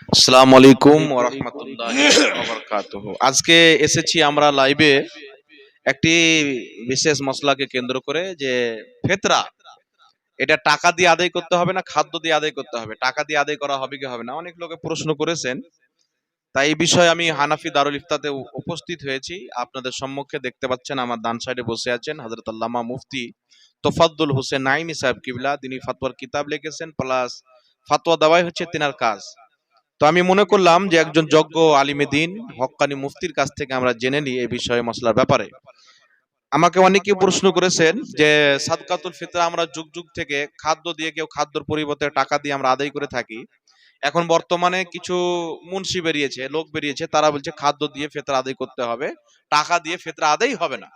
আসসালামু আলাইকুম ওয়া রাহমাতুল্লাহি ওয়া বারাকাতুহু। আজকে এসেছি আমরা লাইভে একটি বিশেষ মসলাকে কেন্দ্র করে যে ফিতরা এটা টাকা দিয়ে আদায় করতে হবে না খাদ্য দিয়ে আদায় করতে হবে, টাকা দিয়ে আদায় করা হবে কি হবে না, অনেক লোকে প্রশ্ন করেছেন। তাই এই বিষয়ে আমি হানাফি দারুল ইফতাতে উপস্থিত হয়েছি। আপনাদের সম্মুখে দেখতে পাচ্ছেন আমার ডান সাইডে বসে আছেন হযরত আল্লামা মুফতি তোফাজ্জল হোসেন নাইমি সাহেব কিবলা। তিনি ফতোয়ার কিতাব লিখেছেন, প্লাস ফতোয়া দেওয়াই হচ্ছে তিনার কাজ। তো আমি মনে করলাম যে একজন যোগ্য আলিমে দ্বীন হক্কানি মুফতির কাছ থেকে আমরা জেনে নিই এই বিষয়ে মসলার ব্যাপারে। আমাকে অনেকে প্রশ্ন করেছেন যে সাদকাতুল ফিতরা আমরা যুগ যুগ থেকে খাদ্য দিয়ে, কেউ খাদ্যর পরিবর্তে টাকা দিয়ে আমরা আদায় করে থাকি। এখন বর্তমানে কিছু মুন্সি বেরিয়েছে, লোক বেরিয়েছে, তারা বলছে খাদ্য দিয়ে ফিতরা আদায় করতে হবে, টাকা দিয়ে ফিতরা আদায় হবে না।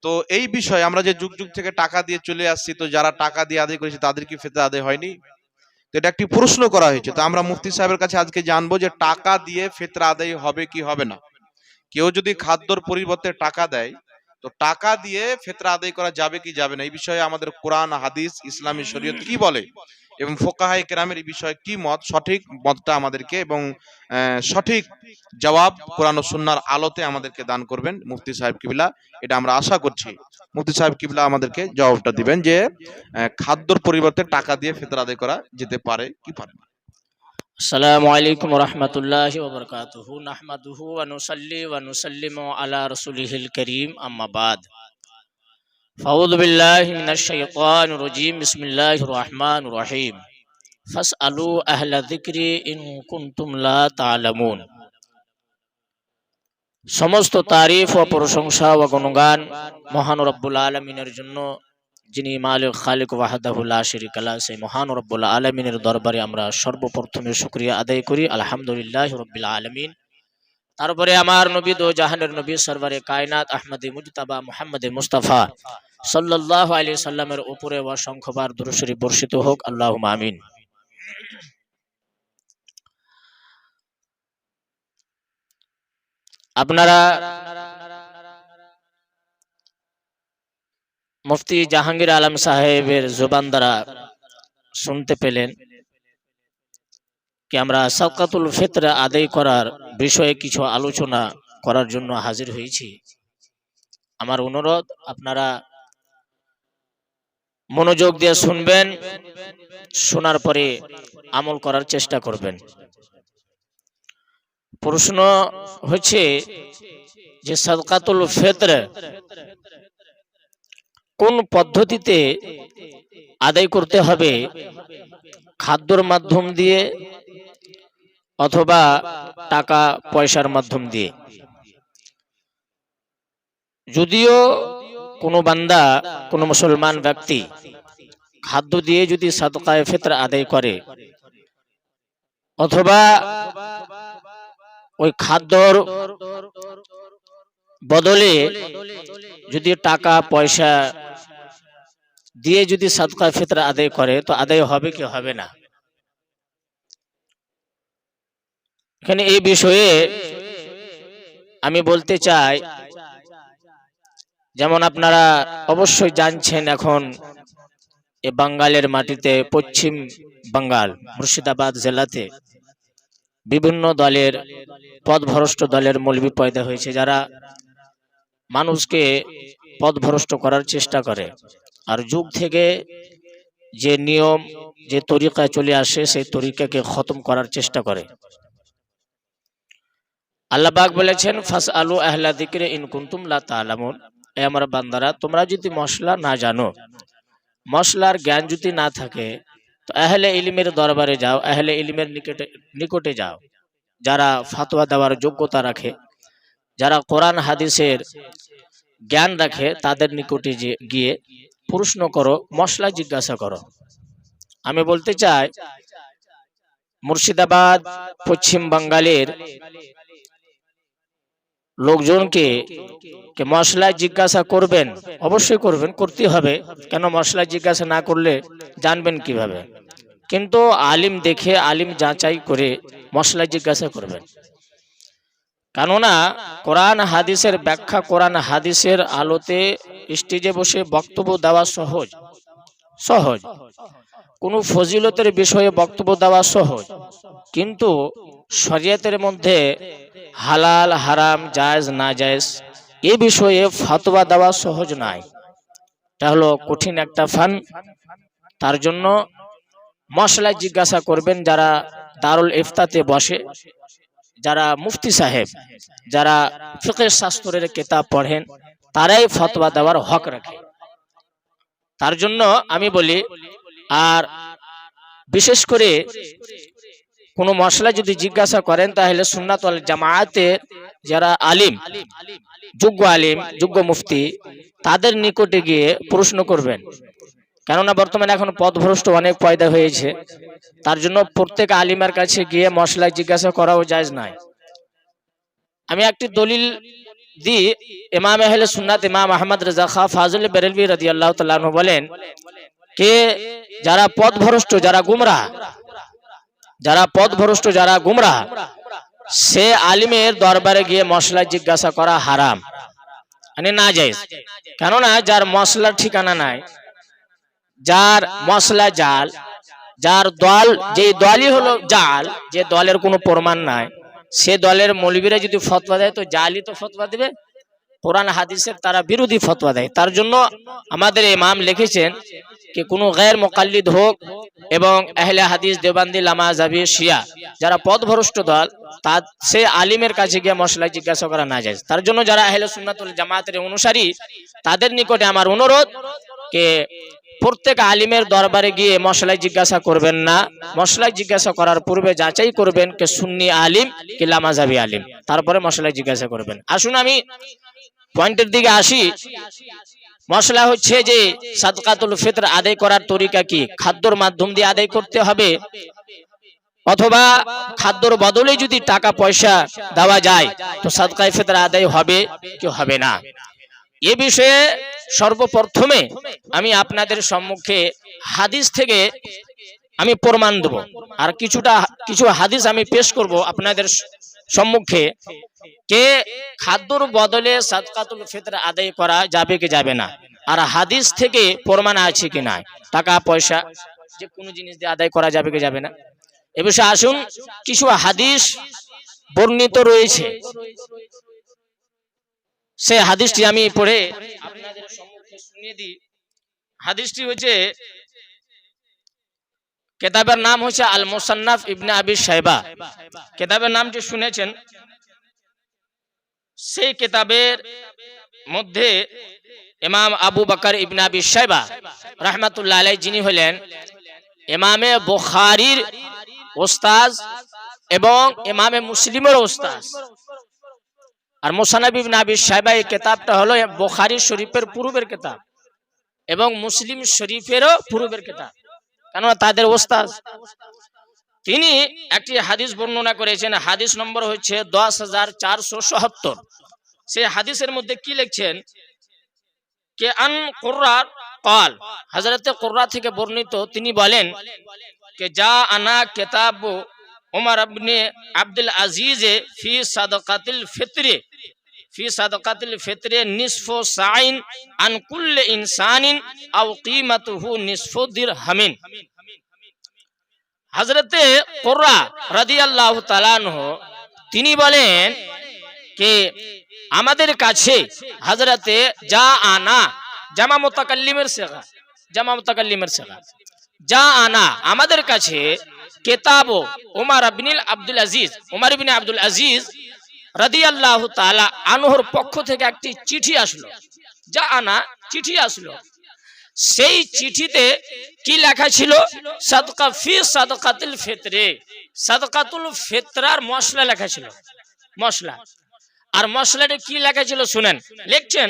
তো এই বিষয়ে আমরা যে যুগ যুগ থেকে টাকা দিয়ে চলে আসছি, তো যারা টাকা দিয়ে আদায় করেছে তাদের কি ফিতরা আদায় হয়নি? তো এটা একটি প্রশ্ন করা হয়েছে। তো আমরা মুফতি সাহেবের কাছে আজকে জানবো যে টাকা দিয়ে ফিতরা আদায় হবে কি হবে না। কেউ যদি খাদ্যর পরিবর্তে টাকা দেয়, তো টাকা দিয়ে ফিতরা আদায় করা যাবে কি যাবে না, এই বিষয়ে আমাদের কোরআন হাদিস ইসলামী শরীয়ত কি বলে এবং ফুকাহায়ে কেরামের এই বিষয়ে কি মত, সঠিক মতটা আমাদেরকে এবং সঠিক জবাব কোরআন ও সুন্নাহর আলোতে আমাদেরকে দান করবেন মুফতি সাহেব কিবলা। এটা আমরা আশা করছি মুফতি সাহেব কিবলা আমাদেরকে জবাবটা দিবেন যে খাদ্যর পরিবর্তে টাকা দিয়ে ফিতরা আদায় করা যেতে পারে কি পারে না। আসসালামু আলাইকুম ওয়া রাহমাতুল্লাহি ওয়া বারাকাতুহু। নাহমাদুহু ওয়া নুসাল্লি ওয়া নুসাল্লিমু আলা রাসূলিহিল কারীম, আম্মা বাদ। ফাউযু বিল্লাহি মিনাশ শাইতানির রাজীম। বিসমিল্লাহির রহমানির রহিম। ফাসআলু আহলা যিকরি ইন কুনতুম লা তা'লামুন। সমস্ত তারিফ ও প্রশংসা ও গুণগান মহান রব্বুল আলামিনের জন্য, যিনি মালিক খালিক ওয়াহদাহু লা শারীকা লাহু। সেই মহান রব্বুল আলামিনের দরবারে আমরা সর্বপ্রথমে শুকরিয়া আদায় করি, আলহামদুলিল্লাহি রাব্বিল আলামিন। তারপরে আমার নবী দো জাহানের নবী সরওয়ারে কায়নাত আহমদে মুজতাবা মুহাম্মদে মুস্তাফা সাল্লাল্লাহু আলাইহি সাল্লামের উপরে অসংখ্যবার দুরূদ শরীফ বর্ষিত হোক, আল্লাহুম্মা আমিন। আপনারা মুফতি জাহাঙ্গীর আলম সাহেবের জবান দ্বারা শুনতে পেলেন কি আমরা সাদকাতুল ফিতরা আদায় করার বিষয়ে কিছু আলোচনা করার জন্য হাজির হয়েছি। আমার অনুরোধ, আপনারা মনোযোগ দিয়ে শুনবেন, শোনার পরে আমল করার চেষ্টা করবেন। প্রশ্ন হচ্ছে যে সাদকাতুল ফিতরা কোন পদ্ধতিতে আদায় করতে হবে, খাদ্যর মাধ্যম দিয়ে অথবা টাকা পয়সার মাধ্যম দিয়ে। যদিও কোনো বান্দা, কোনো মুসলমান ব্যক্তি খাদ্য দিয়ে যদি সাদকায়ে ফিতরা আদায় করে অথবা ওই খাদ্যর বদলে যদি টাকা পয়সা দিয়ে যদি সাদকায়ে ফিতরা আদায় করে, তো আদায় হবে কি হবে না। এখানে এই বিষয়ে আমি বলতে চাই, যেমন আপনারা অবশ্যই জানছেন, এখন এ বাঙ্গালের মাটিতে, পশ্চিম বাঙ্গাল মুর্শিদাবাদ জেলাতে বিভিন্ন দলের পথভ্রষ্ট দলের মৌলবি পয়দা হয়েছে, যারা মানুষকে পথভ্রষ্ট করার চেষ্টা করে। আর যুগ থেকে যে নিয়ম, যে তরিকা চলে আসে, সেই তরিকাকে খতম করার চেষ্টা করে। আল্লাহ পাক বলেছেন, ফাসআলু আহলা যিকরি ইন কুনতুম লা তা'লামুন। এ আমার বান্দারা, তোমরা যদি মশলা না জানো, মশলার জ্ঞান যদি না থাকে, তো আহলে ইলমের দরবারে যাও, আহলে ইলমের নিকটে যাও, যারা ফতোয়া দেওয়ার যোগ্যতা রাখে, যারা কোরআন হাদিসের জ্ঞান রাখে, তাদের নিকটে গিয়ে প্রশ্ন করো, মশলা জিজ্ঞাসা করো। আমি বলতে চাই, মুর্শিদাবাদ পশ্চিম বাঙ্গালের লোকজনকে মশলা জিজ্ঞাসা করবেন, অবশ্যই করবেন, করতে হবে। কেন মশলা জিজ্ঞাসা না করলে জানবেন কিভাবে? কিন্তু আলিম দেখে, আলিম যাচাই করে মশলা জিজ্ঞাসা করবেন। কেননা কোরআন হাদিসের ব্যাখ্যা, কোরআন হাদিসের আলোতে স্টেজে বসে বক্তব্য দেওয়া সহজ সহজ, কোনো ফজিলতের বিষয়ে বক্তব্য দেওয়া সহজ, কিন্তু শরীয়তের মধ্যে হালাল হারাম জায়েজ না জায়েজ এই বিষয়ে ফতোয়া দেওয়া সহজ নয়। এটা হলো কঠিন একটা ফান। তার জন্য মশলা জিজ্ঞাসা করবেন যারা দারুল ইফতাতে বসে, যারা মুফতি সাহেব, যারা ফিকহ শাস্ত্রের কিতাব পড়েন, তারাই ফতোয়া দেওয়ার হক রাখে। তার জন্য আমি বলি, আর বিশেষ করে কোনো মশলা যদি জিজ্ঞাসা করেন তাহলে সুন্নাত ওয়াল জামায়াতের যারা আলিম, যোগ্য মুফতি, তাদের নিকটে গিয়ে প্রশ্ন করবেন। কেননা বর্তমানে এখন পথভ্রষ্ট অনেক পয়দা হয়েছে, তার জন্য প্রত্যেক আলিমের কাছে গিয়ে মশলা জিজ্ঞাসা করাও জায়েজ নয়। আমি একটি দলিল দিই। ইমাম আহলে সুন্নাত ইমাম আহমদ রেজা খাঁ ফাজল বেরেলভী রাদিয়াল্লাহু তাআলা আনহু বলেন কে যারা পথভ্রষ্ট, যারা গুমরাহ, সে আলিমের দরবারে গিয়ে মশলা জিজ্ঞাসা করা হারাম, মানে নাজায়েজ। কেননা যার মশলার ঠিকানা নাই, যার মশলা জাল, যার দল, যে দলই হলো জাল, যে দলের কোনো প্রমাণ নাই, সে দলের মৌলবীরা যদি ফতোয়া দেয় তো জালই তো ফতোয়া দেবে, কোরআন হাদিসের তারা বিরোধী ফতোয়া দেয়। তার জন্য আমাদের ইমাম লিখেছেন कि কোনো गैर मुक़ल्लिद হোক এবং আহলে হাদিস দেওবান্দি লামা জাবি শিয়া যারা পথভ্রষ্ট দল, তা সে আলিমের কাছে গিয়ে মশলা জিজ্ঞাসা করা না যায়। তার জন্য যারা আহলে সুন্নাত ওয়াল জামাতের অনুসারী, তাদের নিকটে আমার অনুরোধ যে প্রত্যেক আলিমের দরবারে গিয়ে মশলা জিজ্ঞাসা করবেন না। মশলা জিজ্ঞাসা করার পূর্বে যাচাই করবেন কে সুন্নি আলিম কি লামা জাবি আলিম, তারপরে মশলা জিজ্ঞাসা করবেন। আসুন আমি পয়েন্টের দিকে আসি। মশলা হচ্ছে যে সাদকাতুল ফিতর আদায় করার তরিকা কি, খাদ্যর মাধ্যম দিয়ে আদায় করতে হবে অথবা খাদ্যর বদলে যদি টাকা পয়সা দেওয়া যায় তো সাদকায়ে ফিতর আদায় হবে কি হবে না, এ বিষয়ে সর্বপ্রথমে আমি আপনাদের সম্মুখে হাদিস থেকে আমি প্রমাণ দেব, আর কিছু হাদিস আমি পেশ করব আপনাদের সম্মুখে কে খাদ্যর বদলে সাদকাতুল ফিতর আদায় করা যাবে কি যাবে না, আর হাদিস থেকে প্রমাণ আছে কি না টাকা পয়সা যে কোনো জিনিস দিয়ে আদায় করা যাবে কি যাবে না। এ বিষয়ে আসুন কিছু হাদিস বর্ণিত রয়েছে, সে হাদিসটি আমি পড়ে আপনাদের সম্মুখে শুনিয়ে দিই। হাদিসটি হচ্ছে, কিতাবের নাম হচ্ছে আল মুসান্নাফ ইবনে আবি শাইবা, কিতাবের নামটি শুনেছেন। সেই কিতাবের মধ্যে ইমাম আবু বকর ইবনে আবি শাইবা রাহমাতুল্লাহ আলাইহি, যিনি হলেন ইমামে বুখারীর উস্তাদ এবং ইমামে মুসলিমের উস্তাদ, আর মুসান্নাফ ইবনে আবি শাইবা এই কিতাবটা হলো বুখারী শরীফের পূর্বের কিতাব এবং মুসলিম শরীফেরও পূর্বের কিতাব, কেননা তাদের উস্তাদ। তিনি একটি হাদিস বর্ণনা করেছেন, হাদিস নম্বর হচ্ছে 10,477। সেই হাদিসের মধ্যে কি লিখছেন কে আন কুররা قال, হযরতে কুররা থেকে বর্ণিত, তিনি বলেন কে যা আনা কিতাব উমর ইবনে আব্দুল আজিজ ফি সাদাকাতিল ফিতরে নিসফু সাইন আন কুল্লি ইনসানিন আও কিমাতুহু নিসফু দিরহামিন। হযরতে কুররা রাদিয়াল্লাহু তাআলা আনহু তিনি বলেন যে আমাদের কাছে হযরতে যা আনা, জামা মুতাকাল্লিমের সিগা, যা আনা আমাদের কাছে কিতাব উমর ইবনে আব্দুল আজিজ রাদিয়াল্লাহু তাআলা আনহুর পক্ষ থেকে একটি চিঠি আসলো, যা আনা চিঠি আসলো। সেই চিঠিতে কি লেখা ছিল, সাদকা ফি সাদকাতিল ফিতরে, সাদকাতুল ফিতরার মশলা লেখা ছিল, মশলা। আর মশলাটা কি লেখা ছিল শুনেন, লিখছেন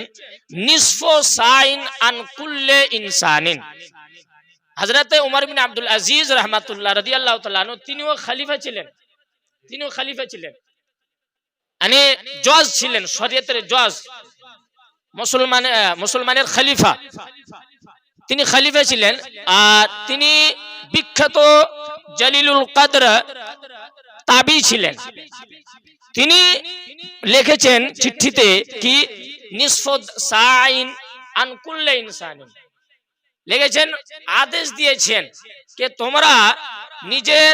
নিসফু সাইন আন কুল্লি ইনসানিন। হযরতে উমর ইবনে আব্দুল আজিজ রাহমাতুল্লাহ রাদিয়াল্লাহু তাআলা আনহু তিনিও খলিফা ছিলেন, মানে জজ ছিলেন, শরীয়তের জজ, মুসলমানের খলিফা, তিনি খলিফা ছিলেন। আর তিনি বিখ্যাত জলিলুল কদর তাবি ছিলেন। তিনি লিখেছেন চিঠিতে কি নিসফু সাইন আন কুল্লি ইনসানিন, লিখেছেন আদেশ দিয়েছেন যে তোমরা নিজের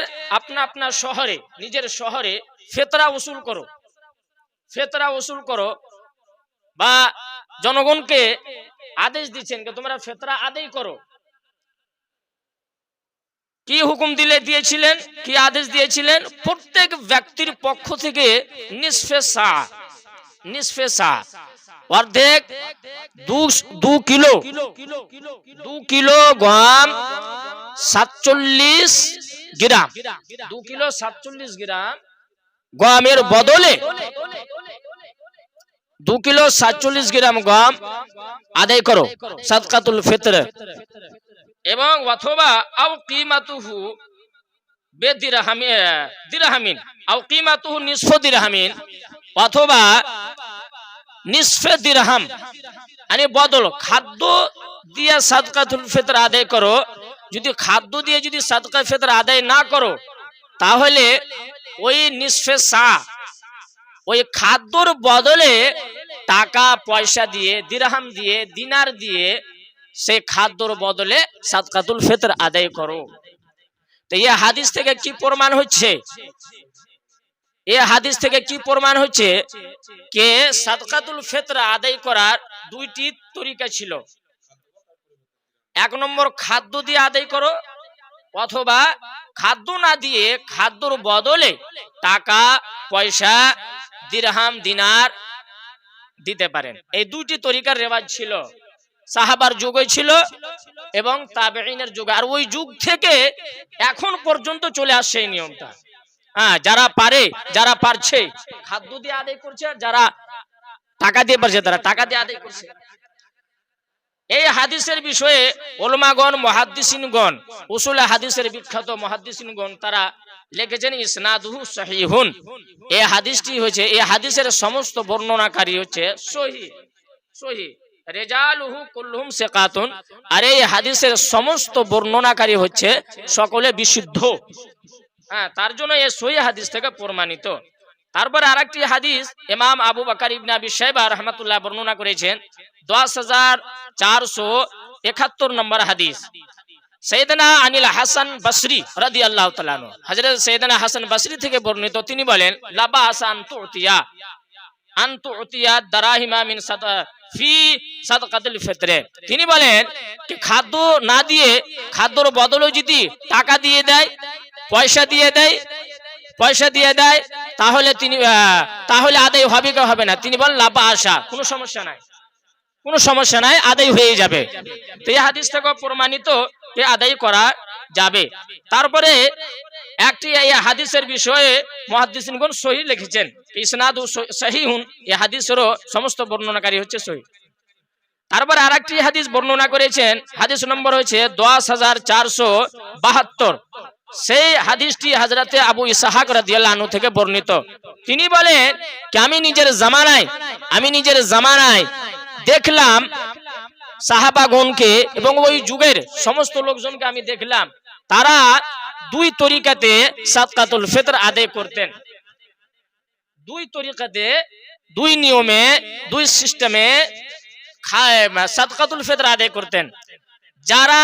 আপনার শহরে নিজের শহরে ফিতরা উসুল করো বা জনগণকে আদেশ দিচ্ছেন যে তোমরা ফিতরা আদায় করো। কি হুকুম দিয়েছিলেন, কি আদেশ দিয়েছিলেন? প্রত্যেক ব্যক্তির পক্ষ থেকে নিসফে সা অর্ধেক 2 কিলো গম 47 গ্রাম 2 কিলো 47 গ্রাম গমের বদলে 2 কিলো 47 গ্রাম গম আদায় করো সাদকাতুল ফিতর। এবং অথবা আও কিমাতুহু দিরহামিন আও কিমাতুহু নিসফু দিরহামিন অথবা নিসফে দিরহাম মানে বদল খাদ্য দিয়ে সাদকাতুল ফিতর আদায় করো। যদি খাদ্য দিয়ে যদি সাদকা ফিতর আদায় না করো তাহলে ওই নিসফে সা ওই খাদ্যর বদলে টাকা পয়সা দিয়ে দিরহাম দিয়ে দিনার দিয়ে সে খাদ্যর বদলে সাদকাতুল ফিতর আদায় করো। তো এই হাদিস থেকে কি প্রমাণ হচ্ছে? এই হাদিস থেকে কি প্রমাণ হচ্ছে যে সাদকাতুল ফিতর আদায় করার 2টি তরিকা ছিল। 1 নম্বর খাদ্য দিয়ে আদায় করো অথবা খাদ্য না দিয়ে খাদ্যর বদলে টাকা পয়সা দিরহাম দিনার দিতে পারেন। এই 2টি তরিকার রেওয়াজ ছিল, সাহাবার যুগে ছিল এবং তাবেঈনের যুগে। আর ওই যুগ থেকে এখন পর্যন্ত চলে আসছে এই নিয়মটা। যারা পারে যারা পারছে খাদ্য দিয়ে আদায় করছে, যারা টাকা দিয়ে পারছে তারা টাকা দিয়ে আদায় করছে। এই হাদিসের বিষয়ে উলামাগণ মুহাদ্দিসিনগণ উসুল হাদিসের বিখ্যাত মুহাদ্দিসিনগণ তারা লিখেছেন ইসনাদুহু সহিহুন। এই হাদিসটি হচ্ছে এই হাদিসের সমস্ত বর্ণনাকারী হচ্ছে সহিহ রিজালুহু কুল্লুহুম সিকাতুন। আর এই হাদিসের সমস্ত বর্ণনাকারী হচ্ছে সকলে বিশুদ্ধ। তার জন্য এই সহিহ হাদিস থেকে প্রমাণিত। তারপরে আরেকটি হাদিস ইমাম আবু বকর ইবনে আবি শাইবা রাহমাতুল্লাহ বর্ণনা করেছেন 10471 নম্বর হাদিস। সাইয়েদনা আনিল হাসান বসরি রাদিয়াল্লাহু তাআলা আনহু হযরত সাইয়েদনা হাসান বসরি থেকে বর্ণিত, তিনি বলেন লা বা'সা আন তু'তিয়া দারাহিমা মিন ফি সাদকাতুল ফিতর। তিনি বলেন যে খাদ্য না দিয়ে খাদ্যর বদলে যদি টাকা দিয়ে দেয় পয়সা দিয়ে দেয় তাহলে তাহলে আদায় হবে কি হবে না? তিনি বলেন লা বা'সা, কোনো সমস্যা নাই আদায় হয়ে যাবে। তো এই হাদিস থেকে প্রমাণিত যে আদায় করা যাবে। তারপরে একটি এই হাদিসের বিষয়ে মুহাদ্দিসিনগণ সহিহ লিখেছেন, ইসনাদু সহিহুন। এই হাদিসেরও সমস্ত বর্ণনাকারী হচ্ছে সহিহ। তারপর আরেকটি হাদিস বর্ণনা করেছেন, হাদিস নম্বর হচ্ছে 10472। সেই হাদিসটি হযরতে আবু ইসহাক রাদিয়াল্লাহু আনহু থেকে বর্ণিত। তিনি বলেন যে আমি নিজের জামানায় দেখলাম সাহাবাগণকে এবং ওই যুগের সমস্ত লোকজনকে আমি দেখলাম তারা 2 তরিকাতে সাদকাতুল ফিতর আদায় করতেন। 2 তরিকাতে 2 নিয়মে 2 সিস্টেমে সাদকাতুল ফিতর আদায় করতেন। যারা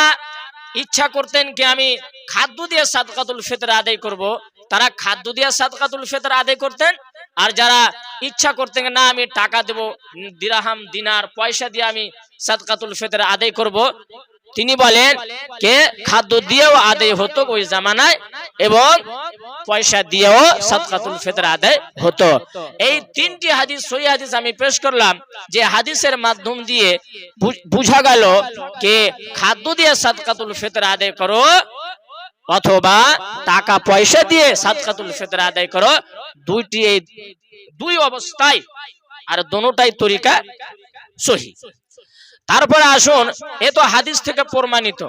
ইচ্ছা করতেন যে আমি খাদ্য দিয়ে সাদকাতুল ফিতর আদায় করব, তারা খাদ্য দিয়ে সাদকাতুল ফিতর আদায় করতেন। আর যারা ইচ্ছা করতেন না আমি টাকা দেব, দিরহাম দিনার পয়সা দিয়ে আমি সাদকাতুল ফিতর আদায় করব, তিনি বলেন যে খাদ্য দিয়েও আদায় হতো ওই জামানায় এবং পয়সা দিয়েও সাদকাতুল ফিতর আদায় হতো। এই 3টি হাদিস সহিহ হাদিস আমি পেশ করলাম, যে হাদিসের মাধ্যম দিয়ে বোঝা গেল যে খাদ্য দিয়ে সাদকাতুল ফিতর আদায় করো অথবা টাকা পয়সা দিয়ে সাদকাতুল ফিতর আদায় করো, 2টি এই 2 অবস্থায় আর দোনোটাই তরিকা সহিহ। তারপরে আসুন, এ তো হাদিস থেকে প্রমাণিত।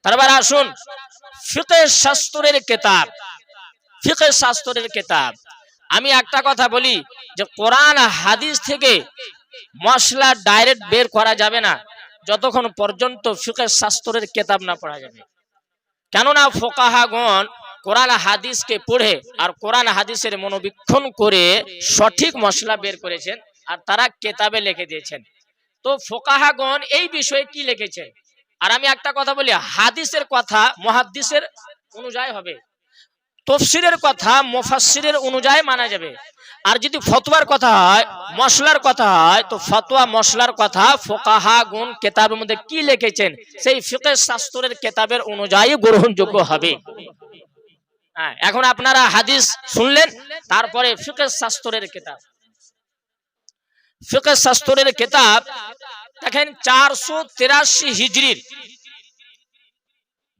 তারপর আসুন ফিকহ শাস্ত্রের কিতাব। আমি একটা কথা বলি যে কোরআন হাদিস থেকে মশলা ডাইরেক্ট বের করা যাবে না যতক্ষণ পর্যন্ত ফিকহ শাস্ত্রের কিতাব না পড়া যাবে। কেননা ফুকাহাগণ কোরআন হাদিসকে পড়ে আর কোরআন হাদিসের মনোবীক্ষণ করে সঠিক মশলা বের করেছেন আর তারা কিতাবে লিখে দিয়েছেন। তো ফুকাহাগণ এই বিষয়ে কি লিখেছেন আর আমি একটা কথা বলি, হাদিসের কথা মুহাদ্দিসের অনুযায়ী হবে, তাফসীরের কথা মুফাসসিরের অনুযায়ী মানা যাবে। আর যদি ফতোয়ার কথা হয়, মশলার কথা হয়, তো ফতোয়া মশলার কথা ফুকাহাগুন কিতাবের মধ্যে কি লিখেছেন সেই ফিকহ শাস্ত্রের কিতাবের অনুযায়ী গ্রহণযোগ্য হবে। হ্যাঁ, এখন আপনারা হাদিস শুনলেন, তারপরে ফিকহ শাস্ত্রের কিতাব, ফিকহ শাস্ত্রের কিতাব দেখেন 483 হিজরির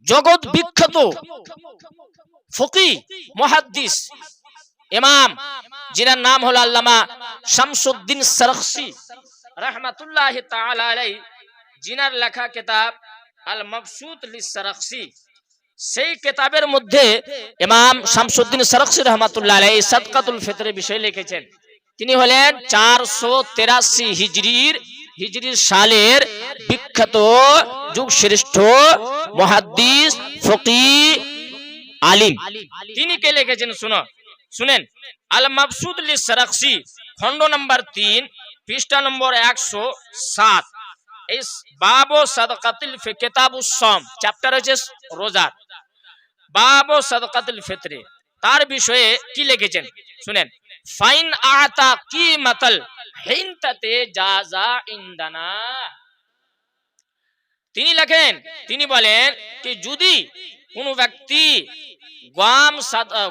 জগৎ বিখ্যাত ফকিহ মুহাদ্দিস ইমাম, যিনার নাম হলো আল্লামা শামসুদ্দিন সরখসি রাহমাতুল্লাহি তাআলা আলাইহি, যিনার লেখা কিতাব আল মাবসুত লিসরখসি, সেই কিতাবের মধ্যে ইমাম শামসুদ্দিন সরখসি রাহমাতুল্লাহি আলাইহি সাদকাতুল ফিতরের বিষয়ে লিখেছেন। তিনি হলেন 483 হিজরির সালের বিখ্যাত যুগ শ্রেষ্ঠ মুহাদ্দিস ফকিহ আলিম। তিনি কে লিখেছেন শুনেন, আল মাবসুত লিসরখসি, খণ্ড নম্বর 3, পৃষ্ঠা নম্বর 107, এই বাবু সাদকাতুল ফিতর, কিতাবুস সাম, চ্যাপ্টার হচ্ছে রোজা, বাবু সাদকাতুল ফিতর, তার বিষয়ে কি লিখেছেন শুনেন। ফাইন আতা কিমাতাল হিনতাতে জাযা ইনদানা, তিনি লেখেন, তিনি বলেন যে যদি কোনো ব্যক্তি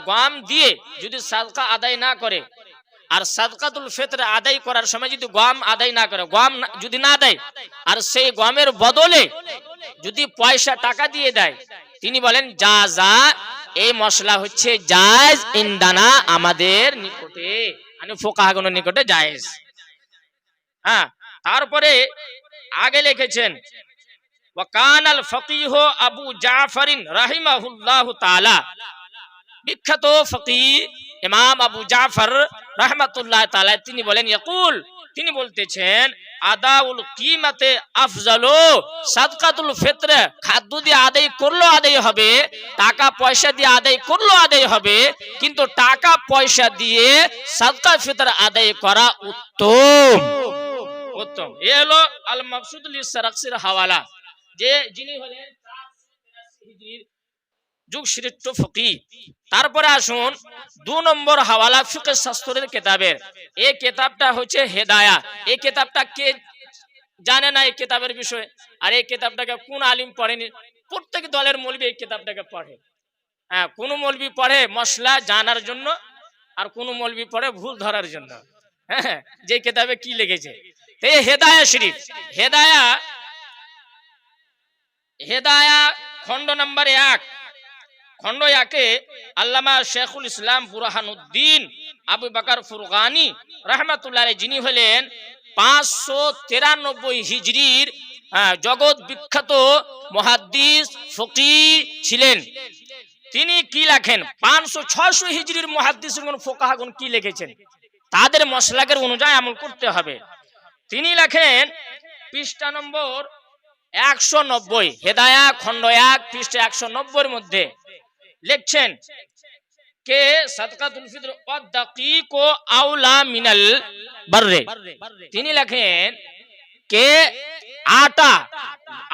গম দিয়ে যদি সাদকা আদায় না করে, আর সাদকাতুল ফিতর আদায় করার সময় যদি গম আদায় না করে, গম যদি না দেয়, আর সেই গমের বদলে যদি পয়সা টাকা দিয়ে দেয়, তিনি বলেন জাযা, এই মশলা হচ্ছে জায়েজ ইনদানা, আমাদের নিকটে, মানে ফুকাহাগণের নিকটে জায়েজ। হ্যাঁ, তারপরে আগে লিখেছেন ওয়াকানাল ফকিহ আবু জাফর রাহিমাহুল্লাহু তাআলা, বিখ্যাত ফকিহ ইমাম আবু জাফর রাহমাতুল্লাহি তাআলা, তিনি বলেন ইয়াকুল, তিনি বলতেছেন আদাউল কিমাতে আফজালু, সাদকাতুল ফিতর খাদ্য দিয়ে আদায় করলো আদায় হবে, টাকা পয়সা দিয়ে আদায় করলো আদায় হবে, কিন্তু টাকা পয়সা দিয়ে সাদকা ফিতর আদায় করা উত্তম। এ হলো আল মাবসুত লিসরখসির হাওয়ালা, যে যিনি হলেন যুগ শ্রেষ্ঠ ফকিহ। তারপরে আসুন 2 নম্বর হাওয়ালা ফিকহ শাস্ত্রের কিতাবের, এই কিতাবটা হচ্ছে হেদায়া। এই কিতাবটা কে জানে না এই কিতাবের বিষয়ে? আর এই কিতাবটাকে কোন আলিম পড়েনি? প্রত্যেক দলের মৌলবি এই কিতাবটাকে পড়ে। হ্যাঁ, কোন মৌলবি পড়ে মশলা জানার জন্য, আর কোন মৌলবি পড়ে ভুল ধরার জন্য। হ্যাঁ, যে কিতাবে কি লিখেছে, এই হেদায়া শরীফ, হেদায়া খণ্ড নম্বর 1, খণ্ড 1-এ আল্লামা শেখুল ইসলাম বুরহানুদ্দিন আবু বকর ফুরগানি রাহমাতুল্লাহ আলাইহি, যিনি হলেন 593 হিজরির জগৎ বিখ্যাত মুহাদ্দিস ফকিহ ছিলেন। তিনি কি লেখেন, 500-600 হিজরির মুহাদ্দিসগণ ফুকাহাগণ কি লিখেছেন, তাদের মসলাকের অনুযায়ী আমল করতে হবে। তিনি লেখেন পৃষ্ঠা নম্বর 190, হেদায়া খণ্ড 1 পৃষ্ঠা 190-এর মধ্যে লিখছেন কে সাদকাতুল ফিতর ওয়াদাকিক আউলা মিনাল বাররে, তিনি লেখেন কে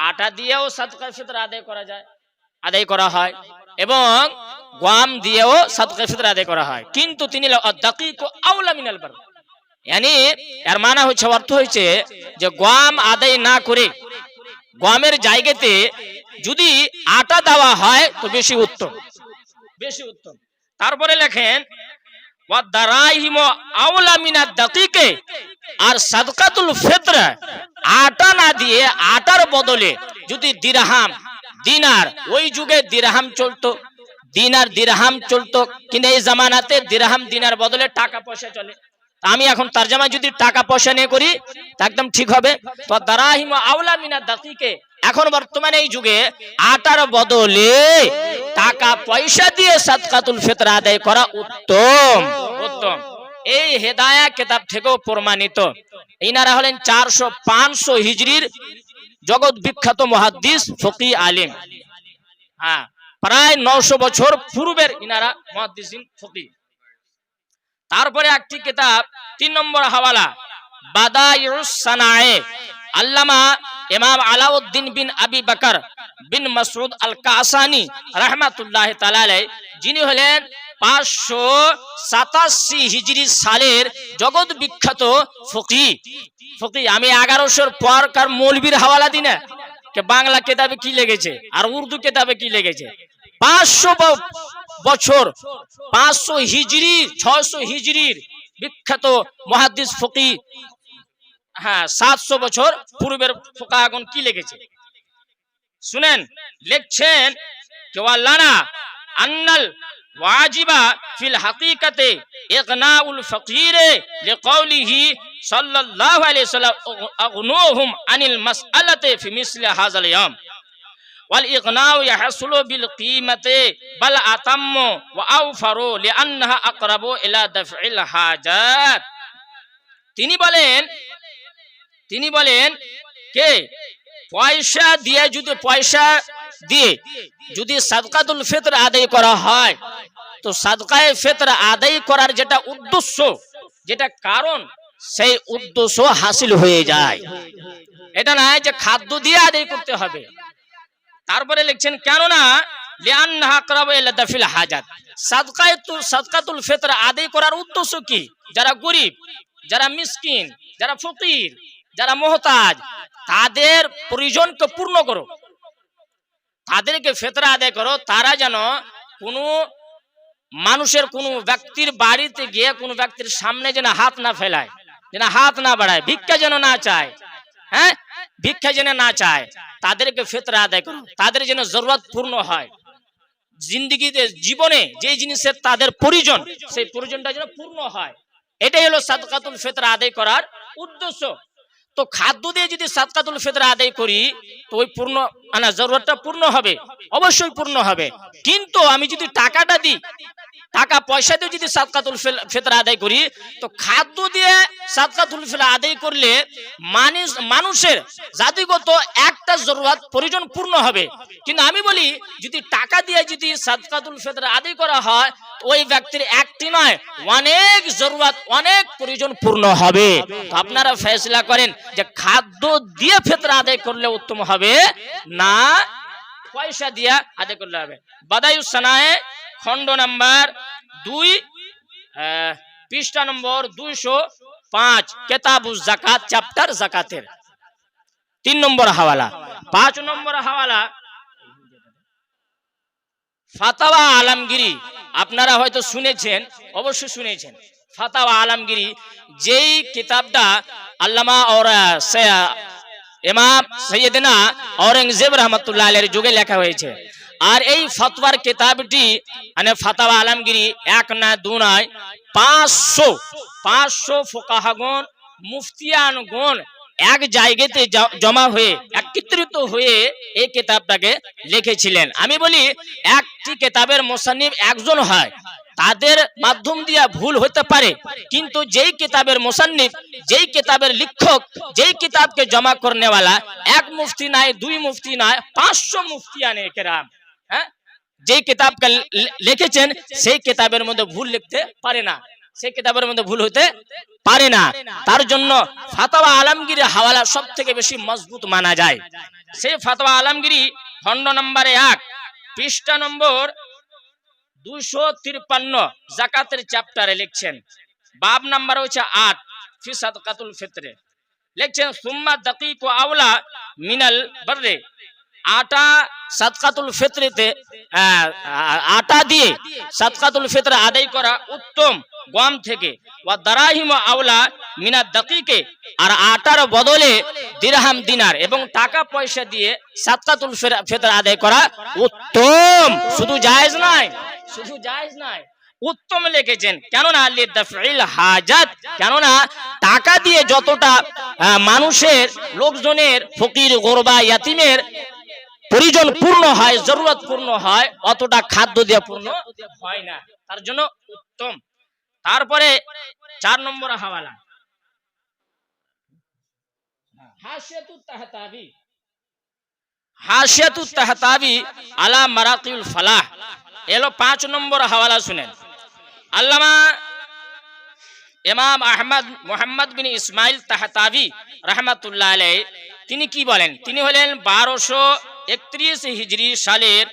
আটা দিয়েও সাদকাতুল ফিতর আদায় করা হয় এবং গম দিয়েও সাদকাতুল ফিতর আদায় করা হয়, কিন্তু তিনি ওয়াদাকিক আউলা মিনাল বাররে, মানে এর মানে হচ্ছে, অর্থ হচ্ছে যে গম আদায় না করে গমের জায়গাতে যদি আটা দেওয়া হয় তো বেশি উত্তম। তারপরে লেখেন ওয়াদারাইহিম আউলা মিনাদ দাকিকে, আর সাদকাতুল ফিতর আটা না দিয়ে আটার বদলে যদি দিরহাম দিনার, ওই যুগে দিরহাম চলতো, দিরহাম চলতো, কিন্তু এই জামানাতে দিরহাম দিনার বদলে টাকা পয়সা চলে। আমি এখন তরজমা যদি টাকা পয়সা নিয়ে করি তা একদম ঠিক হবে। তো দারাহিম আউলা মিনাদ দাকিকে, এখন বর্তমানে এই যুগে আটার বদলে টাকা পয়সা দিয়ে সাদকাতুল ফিতর আদায় করা উত্তম। এই হেদায়া কিতাব থেকেও প্রমাণিত। ইনারা হলেন 400-500 হিজরির জগৎ বিখ্যাত মুহাদ্দিস ফকিহ আলিম। হ্যাঁ, প্রায় 900 বছর পূর্বের ইনারা মুহাদ্দিসিন ফকিহ। তারপরে একটি কিতাব 3 নম্বর হাওয়ালা বাদায়ুস সানায়ে, আল্লামা ইমাম আলাউদ্দিন বিন আবি বকর বিন মাসউদ আল কাসানি রাহমাতুল্লাহ তাআলা আলাইহি, যিনি হলেন 587 হিজরি সালের জগৎ বিখ্যাত ফকি। আমি 1100 পরকার মৌলবীর হাওয়ালা দিই না কে বাংলা কিতাবে কি লেগেছে আর উর্দু কিতাবে কি লেগেছে। 500 বছর 500 হিজরি 600 হিজরির বিখ্যাত মুহাদ্দিস ফকি। হ্যাঁ, 700 বছর পূর্বের ফুকাহাগণ কি লিখেছে শুনেন। লিখছেন যে ওয়াল্লানা আন্নাল ওয়াজিবা ফিল হাকিকাতে ইগনাউল ফকির লিকাউলিহি সাল্লাল্লাহু আলাইহি ওয়াসাল্লাম আগনুহুম আনিল মাসআলাতি ফি মিসলি হাযাল ইয়াম ওয়াল ইগনাউ ইয়াহসুলু বিল কিমাতি বাল আতাম্মু ওয়া আওফারু লিআন্নাহা আকরাবু ইলা দাফইল হাজাত। তিনি বলেন কে পয়সা দিয়ে যদি সাদকাতুল ফিতর আদায় করা হয় তো সাদকায়ে ফিতর আদায় করার যেটা উদ্দেশ্য, যেটা কারণ, সেই উদ্দেশ্য হাসিল হয়ে যায়। এটা না যে খাদ্য দিয়ে আদায় করতে হবে। তারপরে লিখছেন কেননা লিআন্নাহা আকরাবু ইলা দাফিল হাজাত, সাদকাতুল ফিতর আদায় করার উদ্দেশ্য কি? যারা গরিব, যারা মিসকিন, যারা ফকির, যারা মুহতাজ, তাদের প্রয়োজনকে পূর্ণ করো, তাদেরকে ফিতরা আদায় করো। তারা যেন কোনো মানুষের, কোনো ব্যক্তির বাড়িতে গিয়ে কোনো ব্যক্তির সামনে যেন হাত না ফেলায়, যেন হাত না বাড়ায়, ভিক্ষা যেন না চায়। হ্যাঁ, ভিক্ষা যেন না চায়, তাদেরকে ফিতরা আদায় করো। তাদের যেন জরুরত পূর্ণ হয়, জিন্দেগিতে জীবনে যে জিনিসের তাদের প্রয়োজন, সেই প্রয়োজনটা যেন পূর্ণ হয়। এটাই হলো সাদকাতুল ফিতর আদায় করার উদ্দেশ্য। তো খাদ্য দিয়ে যদি সাদকাতুল ফিতর আদায় করি তো ওই পূর্ণ জরুরতটা পূর্ণ হবে, অবশ্যই পূর্ণ হবে। কিন্তু আমি যদি টাকাটা দিই, টাকা পয়সা দিয়ে যদি সাদকাতুল ফিতর আদায় করি, তো খাদ্য দিয়ে সাদকাতুল ফিতর আদায় করলে মানুষের জাতিগত একটা জরুরত প্রয়োজন পূর্ণ হবে। কিন্তু আমি বলি যদি টাকা দিয়ে যদি সাদকাতুল ফিতর আদায় করা হয়, ওই ব্যক্তির একটি নয়, অনেক জরুরত, অনেক প্রয়োজন পূর্ণ হবে। তো আপনারা ফয়সালা করেন যে খাদ্য দিয়ে ফিতর আদায় করলে উত্তম হবে না পয়সা দিয়ে আদায় করলে হবে। বাদায়ুস সানায়ে খণ্ড নাম্বার 2 পৃষ্ঠা নম্বর 205 কিতাবুজ যাকাত, চ্যাপ্টার যাকাতের 3 নম্বর হাওয়ালা। 5 নম্বর হাওয়ালা ফাতাওয়া আলমগীরি। আপনারা হয়তো শুনেছেন, অবশ্যই শুনেছেন ফাতাওয়া আলমগীরি, যেই কিতাবটা আল্লামা और ইমাম সৈয়দনা औरंगजेब রহমাতুল্লাহ আলাইহির যুগে লেখা হয়েছে। আর এই ফতোয়ার কিতাবটি মানে ফাতাওয়া আলমগীরি 1 না 2 নয় 500 ফুকাহাগণ, মুফতিয়ানগণ এক জায়গাতে জমা হয়ে একত্রিত হয়ে এই কিতাবটাকে লিখেছিলেন। আমি বলি একটি কিতাবের মুসান্নিফ একজন হয়, তাদের মাধ্যম দিয়ে ভুল হতে পারে, কিন্তু যেই কিতাবের মুসান্নিফ, যেই কিতাবের লেখক, যেই কিতাবকে জমা করনেওয়ালা এক মুফতি নয়, 2 মুফতি নয়, 500 মুফতিয়ানে কেরাম, হ্যাঁ, যেই কিতাবকে লিখেছেন সেই কিতাবের মধ্যে ভুল লিখতে পারে না, সেই কিতাবের মধ্যে ভুল হতে পারে না। তার জন্য ফাতাওয়া আলমগীরের হাওয়ালা সব থেকে বেশি মজবুত মানা যায়। সেই ফাতাওয়া আলমগীরি খণ্ড নম্বর 1 পৃষ্ঠা নম্বর 253 যাকাতের চ্যাপ্টারে লিখছেন, বাব নাম্বার হচ্ছে 8 ফি সাদকাতুল ফিতরে লিখছেন সুম্মা দাকিকু আওলা মিনাল বাররে। আটা সাদকাতুল ফিতরেতে আটা দিয়ে সাদকাতুল ফিতর আদায় করা উত্তম গম থেকে। ওয়া দারাহিম আওলা মিনা দাকিকে, আর আটার বদলে দিরহাম, দিনার এবং টাকা পয়সা দিয়ে সাদকাতুল ফিতর আদায় করা উত্তম। শুধু জায়েজ নয়, শুধু জায়েজ নয়, উত্তম লিখেছেন। কেননা লিদাফিল হাজাত, কেননা টাকা দিয়ে যতটা মানুষের, লোকজনের, ফকির, গোরবা, ইয়াতিমের প্রয়োজন পূর্ণ হয়, জরুরত পূর্ণ হয়, অতটা খাদ্য দিয়ে পূর্ণ হয় না, তার জন্য উত্তম। তারপরে 4 নম্বর হাওয়ালা হাশিয়াতুত তাহতাবি আলা মারাকিল ফালাহ, এলো 5 নম্বর হাওয়ালা। শুনেন, আল্লামা ইমাম আহমদ মোহাম্মদ বিন ইসমাইল তাহতাবি রহমাতুল্লাহ আলাইহি তিনি কি বলেন? তিনি হলেন 1231 হিজরি সালের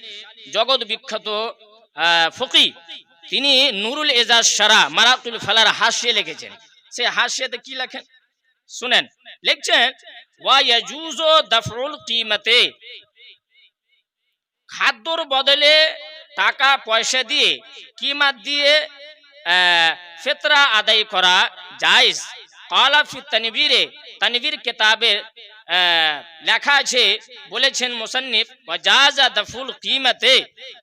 জগৎ বিখ্যাত ফকি। তিনি নুরুল এজাজ শারা মারাতুল ফালার হাসিয়ে লিখেছেন। সে হাসিয়াতে কি লেখেন শুনেন, লিখছেন ওয়া ইয়াজুজু দাফউল কিমাতে, খাদ্যর বদলে টাকা পয়সা দিয়ে কিমাত দিয়ে ফিতরা আদায় করা জায়েজ। ক্বালা ফি তানবীরে, তানবীর কিতাবে লেখা আছে, বলেছেন মুসান্নিফ ওয়া জাযা দাফুল কিমাতে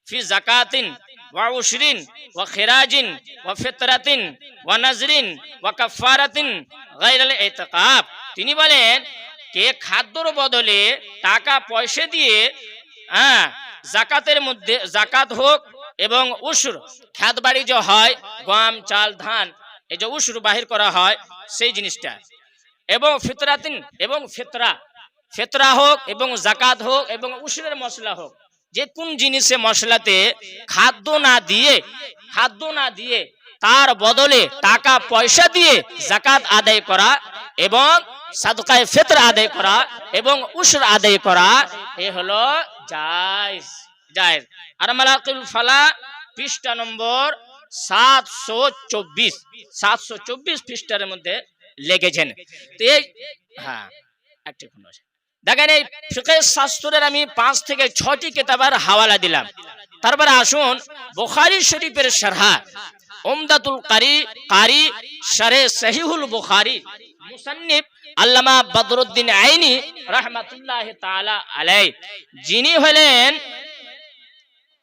ফি যাকাতিন ওয়া উশরিন ওয়া খিরাজিন ওয়া ফিতরাতিন ওয়া নাজরিন ওয়া কাফারাতিন গায়রাল ইতিকাব। তিনি বলেন কে খাদ্যর বদলে টাকা পয়সা দিয়ে জাকাতের মধ্যে জাকাত হোক এবং উশর, খেত বাড়ি যে হয় গম চাল ধান, এই যে উশর বাহির করা হয় সেই জিনিসটা, এবং ফিতরাতিন এবং ফিতরা হোক এবং জাকাত হোক এবং উশরের মশলা হোক, যে কোন জিনিসে মশলাতে খাদ্য না দিয়ে তার বদলে টাকা পয়সা দিয়ে জাকাত আদায় করা এবং সাদকায়ে ফিতর আদায় করা এবং উশর আদায় করা, এ হলো জায়েজ। আর মালাকুল ফালা পৃষ্ঠা নম্বর 724 পৃষ্ঠার মধ্যে লিখেছেন। তো এই দেখেন, এই ফিকহ শাস্ত্রের আমি 5 থেকে 6টি কিতাবের হাওয়ালা দিলাম। তারপরে আসুন বুখারী শরীফের শারহ উমদাতুল কারি শারহ সহিহুল বুখারী, মুসান্নিফ আল্লামা বদরুদ্দিন আইনি রাহমাতুল্লাহি তাআলা আলাইহি, যিনি হলেন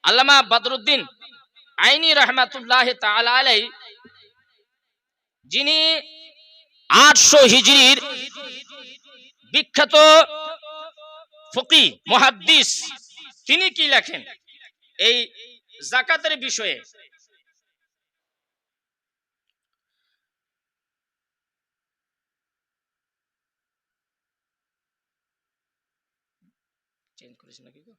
আল্লামা বদরুদ্দিন আইনি রাহমাতুল্লাহি তাআলা আলাইহি, যিনি 800 হিজরির বিখ্যাত ফকি মুহাদ্দিস। তিনি কি লেখেন এই যাকাতের বিষয়ে? চেঞ্জ করেছ নাকি গো?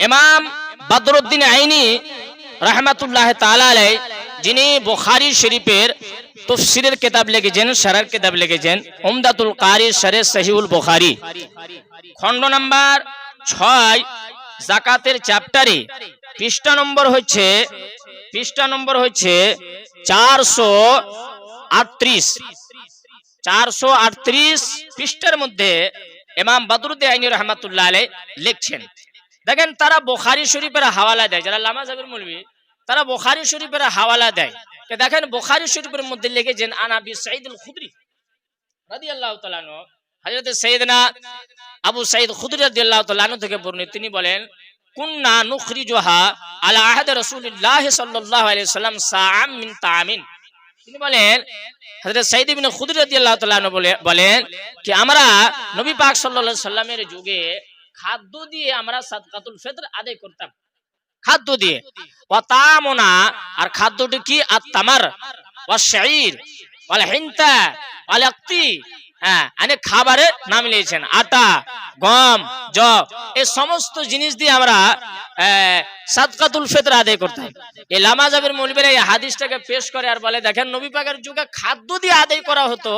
ইমাম বদরুদ্দিন আইনি রাহমাতুল্লাহ তাআলা আলাইহি, যিনি বুখারী শরীফের তাফসীরের কিতাব লিখেছেন, শারহের কিতাব লিখেছেন উমদাতুল কারি শারহ সহিহুল বুখারী, খণ্ড নাম্বার 6 যাকাতের চ্যাপ্টারে পৃষ্ঠা নম্বর হচ্ছে 438 পৃষ্ঠার মধ্যে ইমাম বদরুদ্দিন আইনি রাহমাতুল্লাহ আলাইহি লিখছেন। দেখেন, তারা বুখারী শরীফের হাওয়ালা দেয়, যারা লামা জাবির মৌলভী তারা বুখারী শরীফের হাওয়ালা দেয়। দেখেন বুখারী শরীফের মধ্যে লিখেছেন আন আবি সাঈদ আল খুদরি রাদিয়াল্লাহু তাআলা আনহু, হযরত সাইয়েদনা আবু সাঈদ খুদরি রাদিয়াল্লাহু তাআলা আনহু থেকে বর্ণিত, তিনি বলেন কুননা নুখরিজুহা আলা আহদ রাসূলুল্লাহ সাল্লাল্লাহু আলাইহি ওয়াসাল্লাম সাআম মিন তাআমিন। তিনি বলেন, হযরত সাঈদ ইবনে খুদরি রাদিয়াল্লাহু তাআলা আনহু বলেন কি আমরা নবী পাক সাল্লাল্লাহু আলাইহি সাল্লামের যুগে খাদ্য দিয়ে আমরা সাদকাতুল ফিতর আদায় করতাম, খাদ্য দিয়ে। ওয়া তামুনা, আর খাদ্যটি কি? আত-তামার ওয়া শাঈর ওয়াল হিনতা ওয়াল আক্তি, অনেক খাবারের নাম নিয়েছেন, আটা গম জব, এই সমস্ত জিনিস দিয়ে আমরা সাদকাতুল ফিতর আদায় করতাম। এই লামা জাবির মৌলভীরা এই হাদিসটাকে পেশ করে আর বলে দেখেন নবী পাকের যুগে খাদ্য দিয়ে আদায় করা হতো,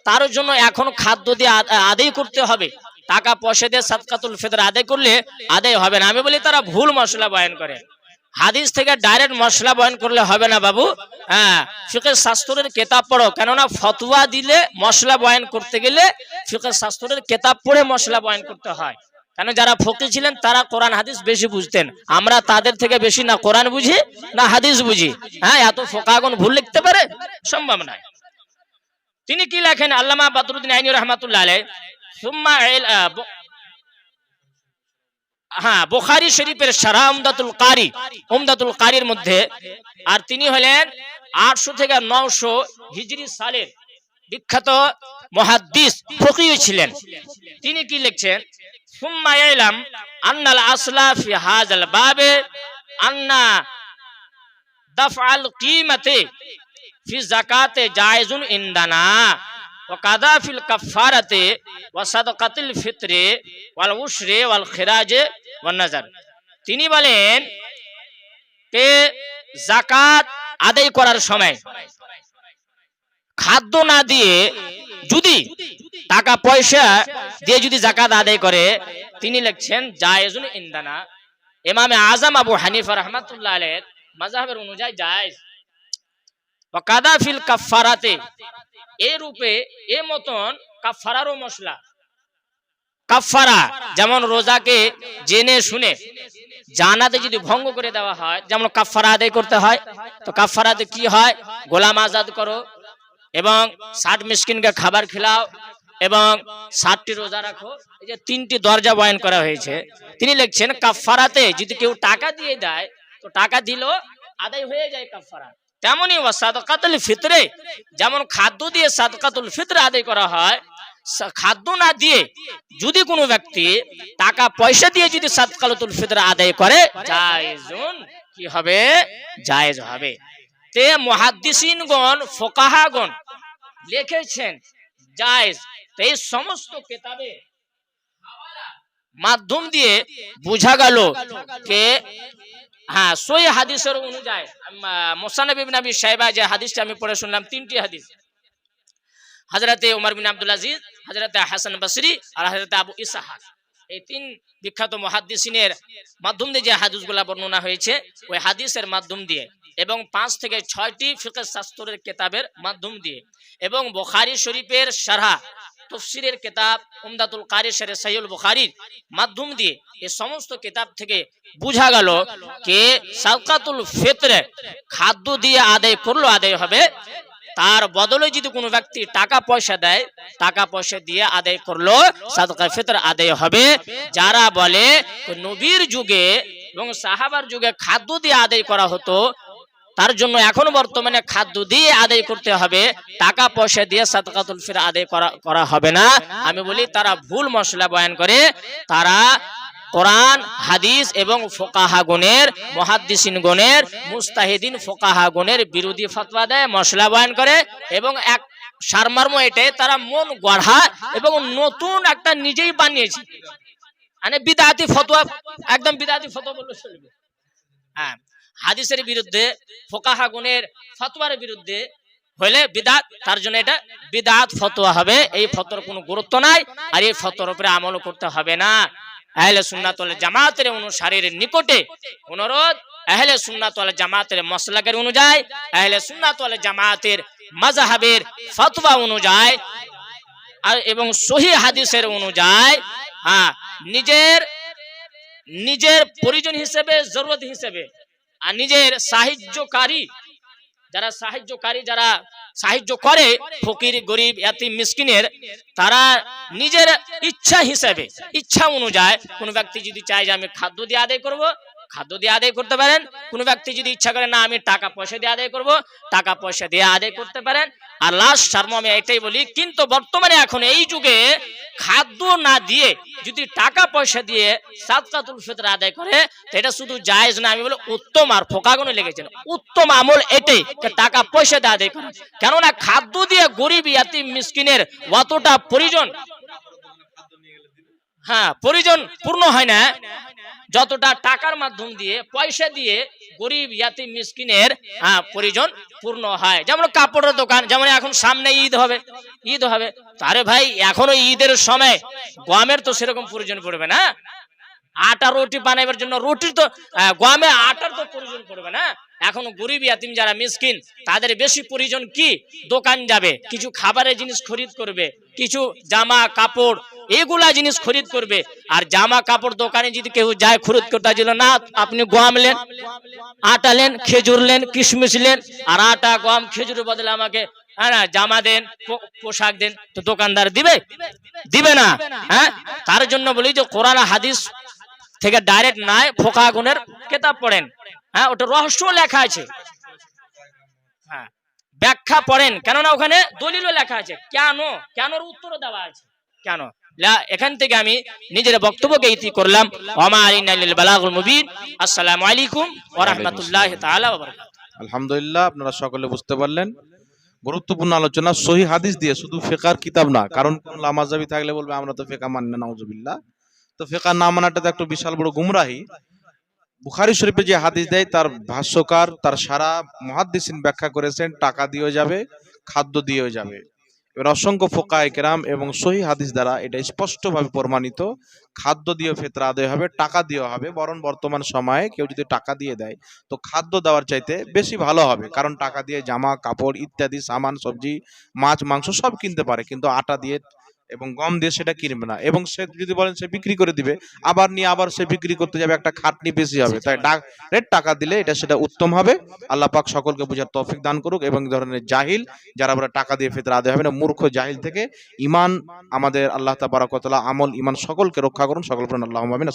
তার জন্য এখন খাদ্য দিয়ে আদায় করতে হবে, টাকা পয়সা দিয়ে সাদকাতুল ফিতর আদায় করলে আদায় হবে না। আমি বলি তারা ভুল মশলা বয়ান করে, হাদিস থেকে ডাইরেক্ট মশলা বয়ান করলে হবে না বাবু। ফিকহ শাস্ত্রের কিতাব পড়ো, কেননা ফতোয়া দিলে মশলা বয়ান করতে গেলে ফিকহ শাস্ত্রের কিতাব পড়ে মশলা বয়ান করতে হয়। কেন যারা ফকি ছিলেন তারা কোরআন হাদিস বেশি বুঝতেন, আমরা তাদের থেকে বেশি না কোরআন বুঝি না হাদিস বুঝি। এত ফোকাগুন ভুল লিখতে পারে? সম্ভব নয়। তিনি কি লেখেন আল্লামা বদরুদ্দিন আইনি রাহমাতুল্লাহ আলাইহি, বুখারী শরীফের শারহ উমদাতুল কারির মধ্যে, আর তিনি হলেন 800 থেকে 900 হিজরি সালের বিখ্যাত মুহাদ্দিস ফকি ছিলেন। তিনি কি লিখছেন, সুম্মা ইয়ালাম আন্নাল আসলা ফি হাযাল বাবে আন্না দাফআল কিমাতি ফি যাকাতে জায়েজুন ইনদানা। ওয়াকাদা ফিল কাফফারাতি ওয়া সাদাকাতিল ফিতরি ওয়াল উশরি ওয়াল খিরাজে ওয়ান নাযার। তিনি বলেন যে যাকাত আদায় করার সময় খাদ্য না দিয়ে যদি টাকা পয়সা দিয়ে যদি যাকাত আদায় করে, তিনি লিখছেন জায়েজুন ইনদানা। ইমামে আজম আবু হানিফা রাহমাতুল্লাহ আলাইহির মাযহাবের অনুযায়ী জায়েজ। ওয়াকাদা ফিল কাফফারাতে, এই রূপে এই মতন কাফফারারও মশলা। কাফফারা যেমন রোজাকে জেনে শুনে জানাতে যদি ভঙ্গ করে দেওয়া হয়, যেমন কাফফারা আদায় করতে হয়, তো কাফফারাতে কি হয়, গোলাম আজাদ করো এবং 60 মিসকিনকে খাবার খিলাও এবং 60টি রোজা রাখো। এই যে 3টি দরজা বয়ান করা হয়েছে। তিনি লিখছেন কাফফারাতে যদি কেউ টাকা দিয়ে দেয় তো টাকা দিলেও আদায় হয়ে যায় কাফফারা। তেমনি ওয়া সাদাকাতুল ফিতরে, যেমন খাদ্য দিয়ে সাদাকাতুল ফিতর আদায় করা হয়, খাদ্য না দিয়ে যদি কোনো ব্যক্তি টাকা পয়সা দিয়ে যদি সাদাকাতুল ফিতর আদায় করে, জায়েজুন, কি হবে, জায়েজ হবে। তে মুহাদ্দিসিনগণ ফুকাহাগণ লিখেছেন জায়েজ। তো এই সমস্ত কিতাবে মাধ্যম দিয়ে বোঝা গেল যে হ্যাঁ সহি হাদিসের অনুযায়ী মুসান্নাফ ইবনে আবি শাইবা যে হাদিসটা আমি পড়ে শুনলাম, 3টি হাদিস, হযরতে ওমর বিন আব্দুল আজিজ, হযরতে হাসান বসরি আর হযরতে আবু ইসহাক, এই 3 বিখ্যাত মুহাদ্দিসিনের মাধ্যম দিয়ে যে হাদিসগুলো বর্ণনা হয়েছে, ওই হাদিসের মাধ্যম দিয়ে এবং 5 থেকে 6টি ফিকহ শাস্ত্রের কিতাবের মাধ্যম দিয়ে এবং বুখারী শরীফের শারহ তাফসীরের কিতাব উমদাতুল কারি শরহ সহিহুল বুখারীর মাধ্যম দিয়ে এই সমস্ত কিতাব থেকে বোঝা গেল যে সাদাকাতুল ফিতর খাদ্য দিয়ে আদায় করলো আদায় হবে, তার বদলে যদি কোনো ব্যক্তি টাকা পয়সা দেয়, টাকা পয়সা দিয়ে আদায় করলো সাদাকাতুল ফিতর আদায় হবে। যারা বলে নবীর যুগে এবং সাহাবার যুগে খাদ্য দিয়ে আদায় করা হতো, তার জন্য এখন বর্তমানে খাদ্য দিয়ে আদায় করতে হবে, টাকা পয়সা দিয়ে সাদাকাতুল ফিতর আদায় করা হবে না, আমি বলি তারা ভুল মশলা বয়ান করে। তারা কোরআন হাদিস এবং ফুকাহাগণের, মুহাদ্দিসিনগণের, মুস্তাহিদিন ফুকাহাগণের বিরোধী ফতোয়া দেয়, মশলা বয়ান করে এবং এক সারমর্ম এটাই, তারা মন গড়া এবং নতুন একটা নিজেই বানিয়েছে, মানে বিদআতি ফতোয়া, একদম বিদআতি ফতোয়া বললে চলবে। হ্যাঁ, হাদিসের বিরুদ্ধে, ফুকাহাগণের ফতোয়ার বিরুদ্ধে হইলে বিদআত, তার জন্য এটা বিদআত ফতোয়া হবে। এই ফতোয়ার কোনো গুরুত্ব নাই, আর এই ফতোয়ার উপরে আমল করতে হবে না। আহলে সুন্নাত ওয়াল জামাতের অনুসারীর নিকটে অনুরোধ, আহলে সুন্নাত ওয়াল জামাতের মাসলাকের অনুযায়ী, আহলে সুন্নাত ওয়াল জামাতের মাযহাবের ফতোয়া অনুযায়ী আর এবং সহিহ হাদিসের অনুযায়ী হ্যাঁ নিজের প্রয়োজন হিসেবে, জরুরত হিসেবে আর নিজের সাহায্যকারী যারা সাহায্য করে ফকির, গরিব, ইয়াতিম, মিসকিনের, তারা নিজের ইচ্ছা হিসেবে, ইচ্ছা অনুযায়ী কোন ব্যক্তি যদি চায় যে আমি খাদ্য দিয়ে আদায় করব, খাদ্য দিয়ে আদায় করতে পারেন। কোন ব্যক্তি যদি ইচ্ছা করে না আমি টাকা পয়সা দিয়ে আদায় করব, টাকা পয়সা দিয়ে আদায় করতে পারেন। আর লাস্ট সারমর্ম আমি এটাই বলি, কিন্তু বর্তমানে এখন এই যুগে খাদ্য না দিয়ে যদি টাকা পয়সা দিয়ে সাদাকাতুল ফিতর আদায় করে, তো এটা শুধু জায়েজ না, আমি বলি উত্তম। আর ফোকাগুনে লেগেছেন উত্তম আমল এটাই, টাকা পয়সা দিয়ে আদায় করা। কেননা খাদ্য দিয়ে গরিব, ইয়াতিম, মিসকিনের অতটা প্রয়োজন, হ্যাঁ প্রয়োজন পূর্ণ হয় না যতটা টাকার মাধ্যম দিয়ে, পয়সা দিয়ে গরিব, ইয়াতিম, মিসকিনের প্রয়োজন পূর্ণ হয়। যেমন কাপড়ের দোকান, যেমন এখন সামনে ঈদ হবে, আরে ভাই এখনো ঈদের সময় গমের তো সেরকম প্রয়োজন পড়বে না, আটা রুটি বানাবার জন্য রুটির তো গমে আটার তো প্রয়োজন পড়বে না। এখন গরিব, ইয়াতিম যারা মিসকিন, তাদের বেশি প্রয়োজন কি, দোকান যাবে, কিছু খাবারের জিনিস খরিদ করবে, কিছু জামা কাপড় এগুলা জিনিস খরিদ করবে। আর জামা কাপড় দোকানে যদি কেউ যায় খরিদ করতে, ছিল না আপনি গম লেন, আটা লেন, খেজুর লেন, কিশমিশ লেন, আর আটা, গম, খেজুরের বদলে আমাকে জামা দেন, পোশাক দেন, তো দোকানদার দিবে না। হ্যাঁ, তার জন্য বলি যে কোরআন হাদিস থেকে ডাইরেক্ট নাই, ফোকাগুনের কিতাব পড়েন, হ্যাঁ ওটা রহস্য লেখা আছে, হ্যাঁ ব্যাখ্যা পড়েন, কেননা ওখানে দলিলও লেখা আছে, কেন উত্তর দেওয়া আছে কেন। এখান থেকে আমি নিজের বক্তব্যকে ইতি করলাম। ওমা আলাইনা ইল্লাল বালাগুল মুবিন। আসসালামু আলাইকুম ওয়া রাহমাতুল্লাহি তাআলা ওয়া বারাকাতুহু। আলহামদুলিল্লাহ, আপনারা সকলে বুঝতে পারলেন গুরুত্বপূর্ণ আলোচনা সহি হাদিস দিয়ে, শুধু ফিকহার কিতাব না। কারণ কোন লামাজাবি থাকলে বলবে আমরা তো ফিকহা মানি না, নাউজুবিল্লাহ। তো ফিকহা না মানাটা তো একটা বিশাল বড় গুমরাহি। বুখারী শরীফে যে হাদিস দেয় তার ভাষ্যকার, তার সারা মুহাদ্দিসিন ব্যাখ্যা করেছেন টাকা দিয়েও যাবে, খাদ্য দিয়েও যাবে। এবার অসংখ্য ফুকাহায়ে কেরাম এবং সহি হাদিস দ্বারা এটা স্পষ্টভাবে প্রমাণিত, খাদ্য দিয়ে ফিতরা আদায় হবে, টাকা দিয়েও হবে। বরং বর্তমান সময়ে কেউ যদি টাকা দিয়ে দেয় তো খাদ্য দেওয়ার চাইতে বেশি ভালো হবে, কারণ টাকা দিয়ে জামা কাপড় ইত্যাদি সামান, সবজি, মাছ, মাংস সব কিনতে পারে, কিন্তু আটা দিয়ে এবং গম দিয়ে সেটা কিনবে না। এবং সে যদি বলেন সে বিক্রি করে দিবে, আবার নিয়ে আবার সে বিক্রি করতে যাবে, একটা খাটনি বেশি হবে। তাই ডাইরেক্ট টাকা দিলে সেটা উত্তম হবে। আল্লাহ পাক সকলকে বোঝার তৌফিক দান করুক। এবং এই ধরনের জাহিল যারা বলে টাকা দিয়ে ফিতরা আদায় হবে না, মূর্খ জাহিল থেকে ইমান আমাদের আল্লাহ তাবারক ওয়া তাআলা আমল ইমান সকলকে রক্ষা করুন। সকল বলেন আল্লাহুম্মা আমিন।